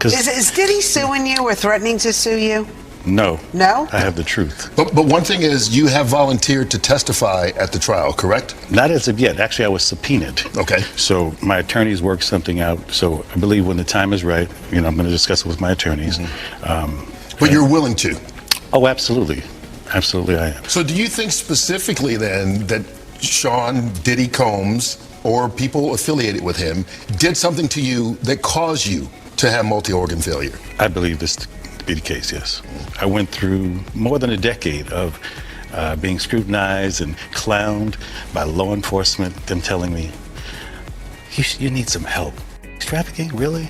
Is Diddy suing you or threatening to sue you? No. No? I have the truth. But one thing is, you have volunteered to testify at the trial, correct? Not as of yet. Actually, I was subpoenaed. Okay. So my attorneys worked something out. So I believe when the time is right, I'm going to discuss it with my attorneys. But you're willing to? Oh, absolutely. Absolutely, I am. So do you think specifically then that Sean Diddy Combs or people affiliated with him did something to you that caused you to have multi-organ failure? I believe this to be the case, yes. I went through more than a decade of being scrutinized and clowned by law enforcement, them telling me, you need some help. Trafficking, really?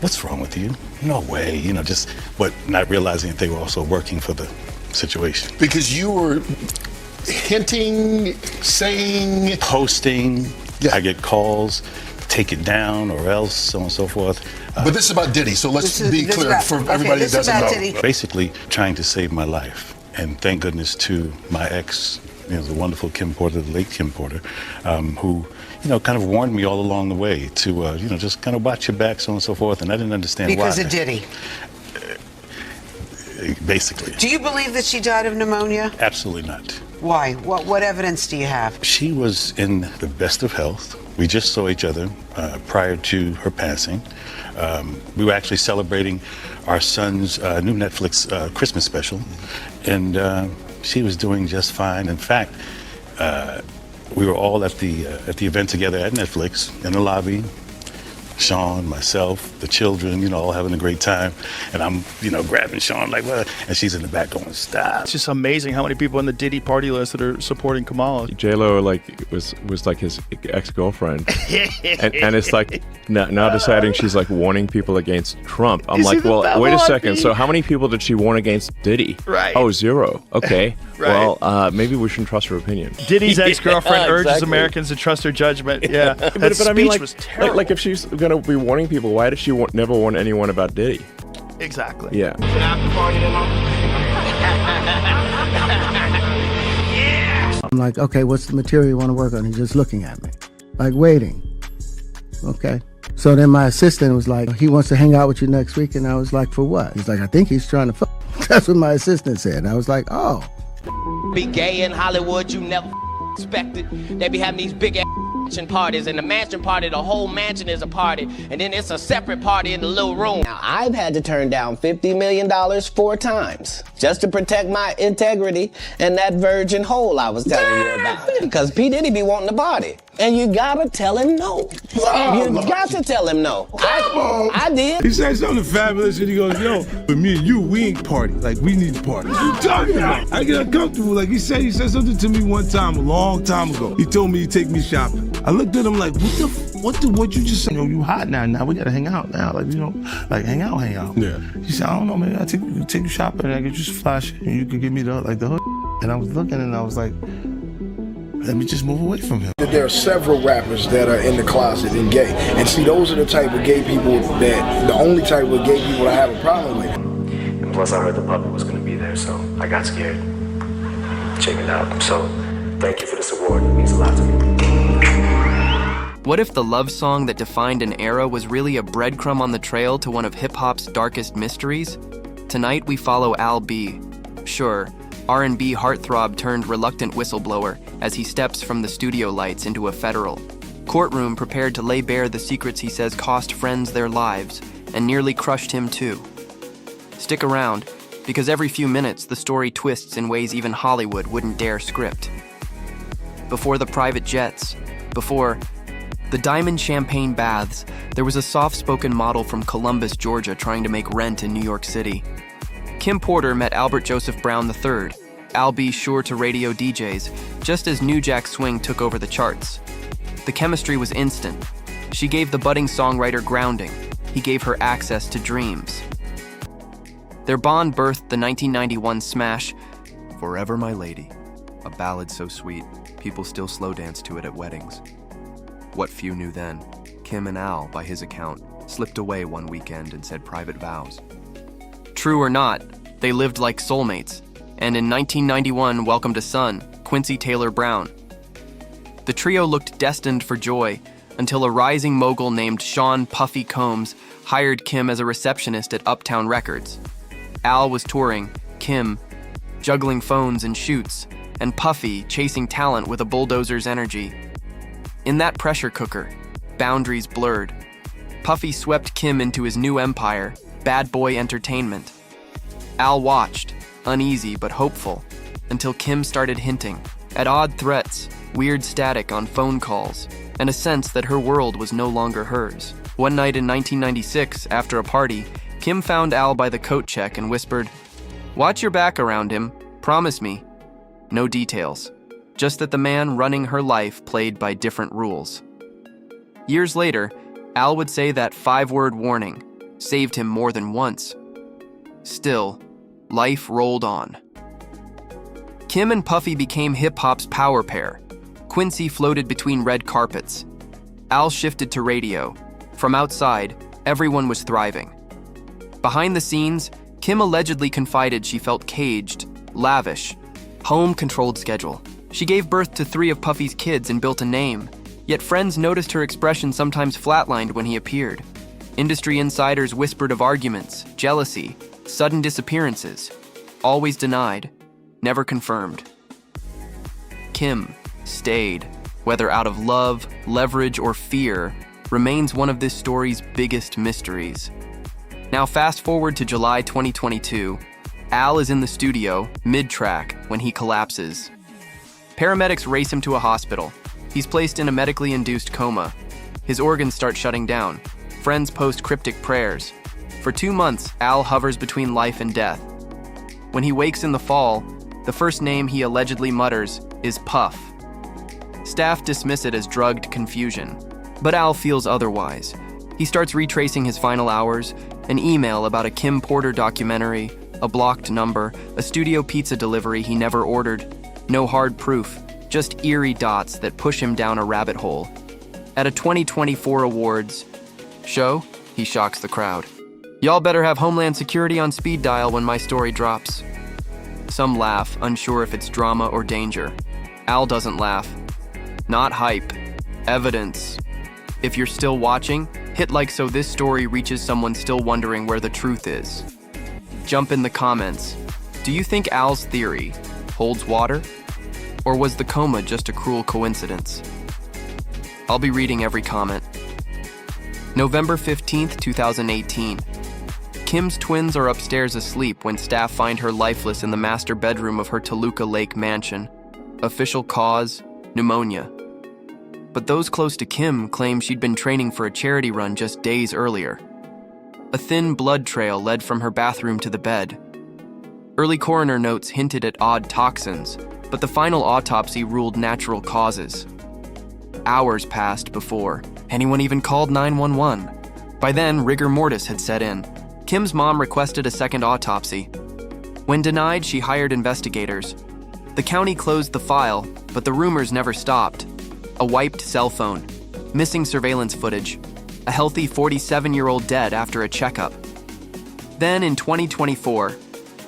What's wrong with you? No way, but not realizing that they were also working for the situation. Because you were hinting, saying... Posting, Yeah. I get calls, take it down or else, so on and so forth. But this is about Diddy, so let's be clear for everybody that doesn't know. Diddy. Basically trying to save my life. And thank goodness to my ex, the wonderful Kim Porter, the late Kim Porter, who, kind of warned me all along the way to, just kind of watch your back, so on and so forth. And I didn't understand why. Because of Diddy. Basically. Do you believe that she died of pneumonia? Absolutely not. Why? What evidence do you have? She was in the best of health. We just saw each other prior to her passing. We were actually celebrating our son's new Netflix Christmas special, and she was doing just fine. In fact, we were all at the event together at Netflix in the lobby. Sean, myself, the children, all having a great time. And I'm, grabbing Sean like, what? And she's in the back going, stop. It's just amazing how many people on the Diddy party list that are supporting Kamala. J-Lo was like his ex-girlfriend. and it's like now deciding she's like warning people against Trump. I'm like, well, wait a second. So how many people did she warn against Diddy? Right. Oh, 0. Okay. Right. Well, maybe we shouldn't trust her opinion. Diddy's ex-girlfriend urges Exactly. Americans to trust her judgment. Yeah. That But I mean, speech was terrible. like if she's going to be warning people, why does she never warn anyone about Diddy? Exactly. Yeah. I'm like, okay, what's the material you want to work on? He's just looking at me, like waiting. Okay. So then my assistant was like, he wants to hang out with you next week. And I was like, for what? He's like, I think he's trying to fuck. That's what my assistant said. And I was like, oh. Be gay in Hollywood, you never expected. They be having these big ass mansion parties, and the mansion party, the whole mansion is a party, and then it's a separate party in the little room. Now, I've had to turn down $50 million 4 times just to protect my integrity and that virgin hole I was telling you about. Because P. Diddy be wanting to party, and you gotta tell him no. You got to tell him no. I did. He said something fabulous and he goes, yo, but me and you, we ain't party. Like, we need to party. What you talking about? I get uncomfortable. Like, he said something to me one time, a long time ago. He told me he'd take me shopping. I looked at him like, what you just said? Yo, you hot now. We gotta hang out now. Like, hang out. Yeah. He said, I don't know, maybe I'll take you shopping and I get you some flash and you can give me the hood. And I was looking and I was like, let me just move away from him. There are several rappers that are in the closet and gay. And see, those are the type of gay people the only type of gay people I have a problem with. And plus I heard the puppet was gonna be there, so I got scared. Check it out. So thank you for this award. It means a lot to me. What if the love song that defined an era was really a breadcrumb on the trail to one of hip-hop's darkest mysteries? Tonight we follow Al B. Sure, R&B heartthrob turned reluctant whistleblower as he steps from the studio lights into a federal courtroom prepared to lay bare the secrets he says cost friends their lives and nearly crushed him too. Stick around, because every few minutes the story twists in ways even Hollywood wouldn't dare script. Before the private jets, before the diamond champagne baths, there was a soft-spoken model from Columbus, Georgia trying to make rent in New York City. Kim Porter met Albert Joseph Brown III, Al B sure to radio DJs, just as New Jack Swing took over the charts. The chemistry was instant. She gave the budding songwriter grounding. He gave her access to dreams. Their bond birthed the 1991 smash, Forever My Lady, a ballad so sweet, people still slow dance to it at weddings. What few knew then, Kim and Al, by his account, slipped away one weekend and said private vows. True or not, they lived like soulmates, and in 1991 welcomed a son, Quincy Taylor Brown. The trio looked destined for joy until a rising mogul named Sean Puffy Combs hired Kim as a receptionist at Uptown Records. Al was touring, Kim juggling phones and shoots, and Puffy chasing talent with a bulldozer's energy. In that pressure cooker, boundaries blurred. Puffy swept Kim into his new empire, Bad Boy Entertainment. Al watched, uneasy but hopeful, until Kim started hinting at odd threats, weird static on phone calls, and a sense that her world was no longer hers. One night in 1996, after a party, Kim found Al by the coat check and whispered, "Watch your back around him, promise me." No details, just that the man running her life played by different rules. Years later, Al would say that 5-word warning saved him more than once. Still, life rolled on. Kim and Puffy became hip-hop's power pair. Quincy floated between red carpets. Al shifted to radio. From outside, everyone was thriving. Behind the scenes, Kim allegedly confided she felt caged, lavish, home-controlled schedule. She gave birth to 3 of Puffy's kids and built a name, yet friends noticed her expression sometimes flatlined when he appeared. Industry insiders whispered of arguments, jealousy, sudden disappearances, always denied, never confirmed. Kim stayed, whether out of love, leverage, or fear, remains one of this story's biggest mysteries. Now fast forward to July 2022. Al is in the studio, mid-track, when he collapses. Paramedics race him to a hospital. He's placed in a medically induced coma. His organs start shutting down. Friends post cryptic prayers. For 2 months, Al hovers between life and death. When he wakes in the fall, the first name he allegedly mutters is Puff. Staff dismiss it as drugged confusion, but Al feels otherwise. He starts retracing his final hours, an email about a Kim Porter documentary, a blocked number, a studio pizza delivery he never ordered. No hard proof, just eerie dots that push him down a rabbit hole. At a 2024 awards show, he shocks the crowd. "Y'all better have Homeland Security on speed dial when my story drops." Some laugh, unsure if it's drama or danger. Al doesn't laugh. Not hype. Evidence. If you're still watching, hit like so this story reaches someone still wondering where the truth is. Jump in the comments. Do you think Al's theory holds water? Or was the coma just a cruel coincidence? I'll be reading every comment. November 15th, 2018. Kim's twins are upstairs asleep when staff find her lifeless in the master bedroom of her Toluca Lake mansion. Official cause, pneumonia. But those close to Kim claim she'd been training for a charity run just days earlier. A thin blood trail led from her bathroom to the bed. Early coroner notes hinted at odd toxins, but the final autopsy ruled natural causes. Hours passed before anyone even called 911. By then, rigor mortis had set in. Kim's mom requested a second autopsy. When denied, she hired investigators. The county closed the file, but the rumors never stopped. A wiped cell phone, missing surveillance footage, a healthy 47-year-old dead after a checkup. Then in 2024,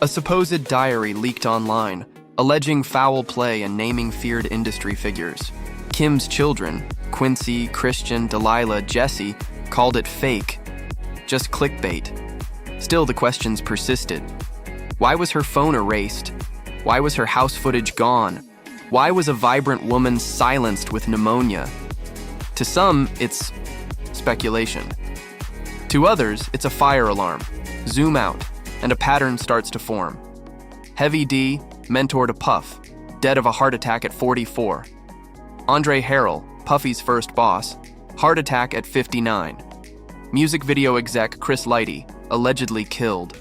a supposed diary leaked online, alleging foul play and naming feared industry figures. Kim's children, Quincy, Christian, Delilah, Jesse, called it fake, just clickbait. Still, the questions persisted. Why was her phone erased? Why was her house footage gone? Why was a vibrant woman silenced with pneumonia? To some, it's speculation. To others, it's a fire alarm. Zoom out, and a pattern starts to form. Heavy D, mentor to Puff, dead of a heart attack at 44. Andre Harrell, Puffy's first boss, heart attack at 59. Music video exec Chris Lighty, allegedly killed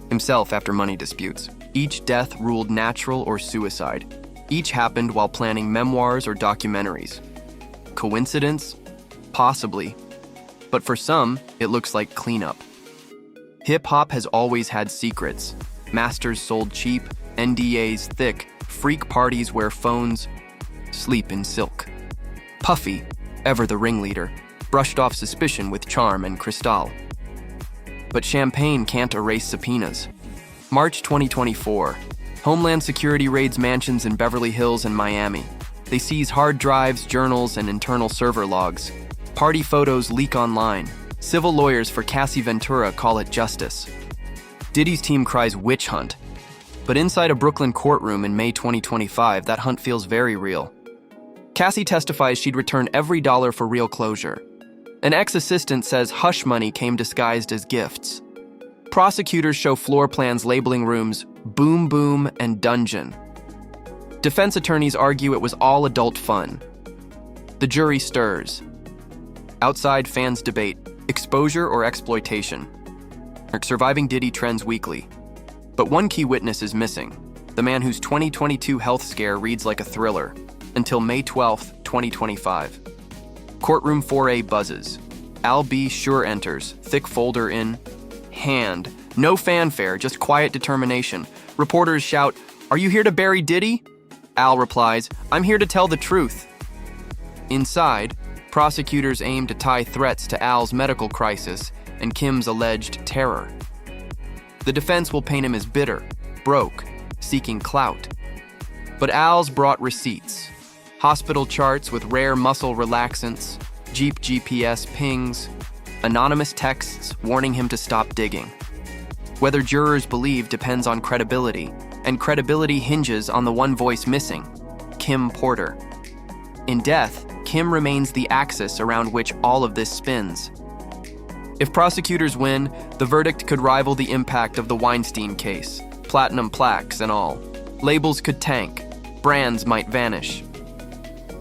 himself after money disputes. Each death ruled natural or suicide. Each happened while planning memoirs or documentaries. Coincidence? Possibly. But for some, it looks like cleanup. Hip-hop has always had secrets. Masters sold cheap, NDAs thick, freak parties where phones sleep in silk. Puffy, ever the ringleader, brushed off suspicion with charm and crystal. But champagne can't erase subpoenas. March 2024. Homeland Security raids mansions in Beverly Hills and Miami. They seize hard drives, journals, and internal server logs. Party photos leak online. Civil lawyers for Cassie Ventura call it justice. Diddy's team cries witch hunt. But inside a Brooklyn courtroom in May 2025, that hunt feels very real. Cassie testifies she'd return every dollar for real closure. An ex-assistant says hush money came disguised as gifts. Prosecutors show floor plans labeling rooms Boom Boom and Dungeon. Defense attorneys argue it was all adult fun. The jury stirs. Outside, fans debate exposure or exploitation. Surviving Diddy trends weekly. But one key witness is missing, the man whose 2022 health scare reads like a thriller, until May 12, 2025. Courtroom 4A buzzes. Al B. Sure enters, thick folder in hand. No fanfare, just quiet determination. Reporters shout, "Are you here to bury Diddy?" Al replies, "I'm here to tell the truth." Inside, prosecutors aim to tie threats to Al's medical crisis and Kim's alleged terror. The defense will paint him as bitter, broke, seeking clout. But Al's brought receipts. Hospital charts with rare muscle relaxants, Jeep GPS pings, anonymous texts warning him to stop digging. Whether jurors believe depends on credibility, and credibility hinges on the one voice missing, Kim Porter. In death, Kim remains the axis around which all of this spins. If prosecutors win, the verdict could rival the impact of the Weinstein case, platinum plaques and all. Labels could tank, brands might vanish.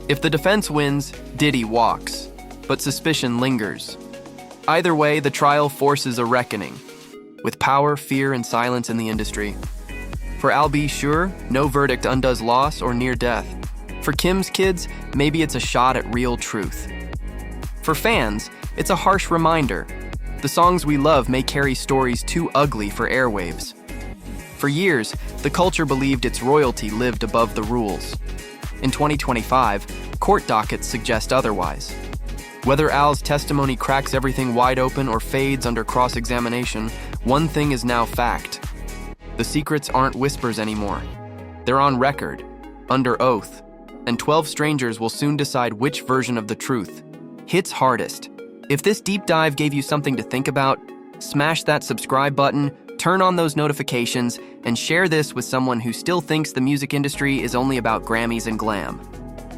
If the defense wins, Diddy walks, but suspicion lingers. Either way, the trial forces a reckoning, with power, fear, and silence in the industry. For Al B. Sure, no verdict undoes loss or near death. For Kim's kids, maybe it's a shot at real truth. For fans, it's a harsh reminder. The songs we love may carry stories too ugly for airwaves. For years, the culture believed its royalty lived above the rules. In 2025, court dockets suggest otherwise. Whether Al's testimony cracks everything wide open or fades under cross-examination, one thing is now fact. The secrets aren't whispers anymore. They're on record, under oath, and 12 strangers will soon decide which version of the truth hits hardest. If this deep dive gave you something to think about, smash that subscribe button, turn on those notifications, and share this with someone who still thinks the music industry is only about Grammys and glam.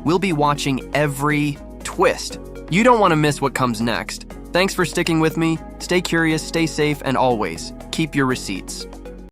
We'll be watching every twist. You don't want to miss what comes next. Thanks for sticking with me. Stay curious, stay safe, and always keep your receipts.